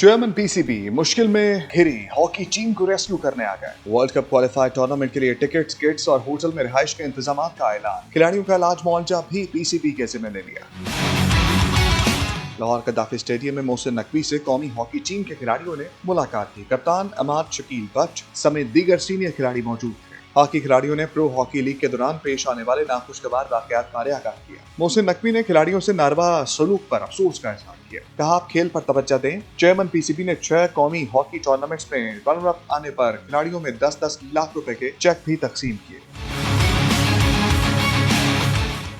Chairman PCB मुश्किल में घिरी हॉकी टीम को रेस्क्यू करने आ गए। वर्ल्ड कप क्वालिफायर टूर्नामेंट के लिए टिकट्स, किट्स और होटल में रिहाइश के इंतजाम का ऐलान। खिलाड़ियों का इलाज मुआवजा भी पीसीबी के जिम्मे ले लिया। लाहौर कद्दाफी स्टेडियम में मोहसिन नकवी से कौमी हॉकी टीम के खिलाड़ियों ने मुलाकात की। कप्तान अमाद शकील बट समेत दीगर सीनियर खिलाड़ी मौजूद थे। हॉकी खिलाड़ियों ने प्रो हॉकी लीग के दौरान पेश आने वाले नाखुशगवार वाकयात बारे आगाह किया। मोहसिन नकवी ने खिलाड़ियों से नारवा सलूक पर अफसोस का इजहार किया। कहा, आप खेल पर तवज्जो दें। चेयरमैन पीसीबी ने 6 कौमी हॉकी टूर्नामेंट्स में रनर अप आने पर खिलाड़ियों में 10-10 लाख रुपए के चेक भी तकसीम किए।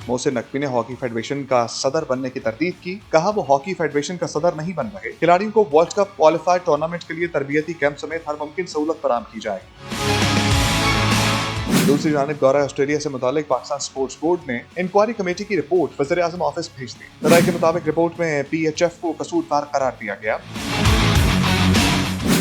मोहसिन नकवी ने हॉकी फेडरेशन का सदर बनने की तरदीद की। कहा, वो हॉकी फेडरेशन का सदर नहीं बन रहे। खिलाड़ियों को वर्ल्ड कप क्वालिफायर टूर्नामेंट के लिए तरबियती कैंप समेत हर मुमकिन सहूलत फराहम की जाएगी। दूसरी जानिब दौरा ऑस्ट्रेलिया से मुतालिक पाकिस्तान स्पोर्ट्स बोर्ड ने इंक्वायरी कमेटी की रिपोर्ट वज़ीर-ए-आज़म ऑफिस भेज दी। राय के मुताबिक रिपोर्ट में पीएचएफ को कसूरवार करार दिया गया।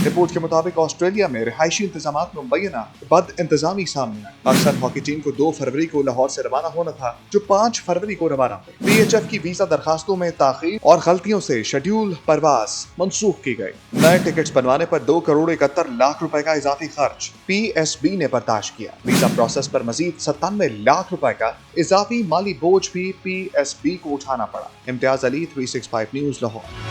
रिपोर्ट के मुताबिक ऑस्ट्रेलिया में रिहायशी इंतजामात में मुबैना बद इंतजामी सामने आई। पाकिस्तान हॉकी टीम को 2 फरवरी को लाहौर से रवाना होना था, जो 5 फरवरी को रवाना हुई। पीएचएफ की वीजा दरखास्तों में ताखीर और गलतियों से शेड्यूल परवाज मंसूख की गई। नए टिकट्स बनवाने पर 2 करोड़ 71 लाख रुपए का इजाफी खर्च पीएसबी ने बर्दाश्त किया। वीजा प्रोसेस पर मजीद 97 लाख रुपए का इजाफी माली बोझ भी पीएसबी को उठाना पड़ा। इम्तियाज अली, 365 न्यूज़, लाहौर।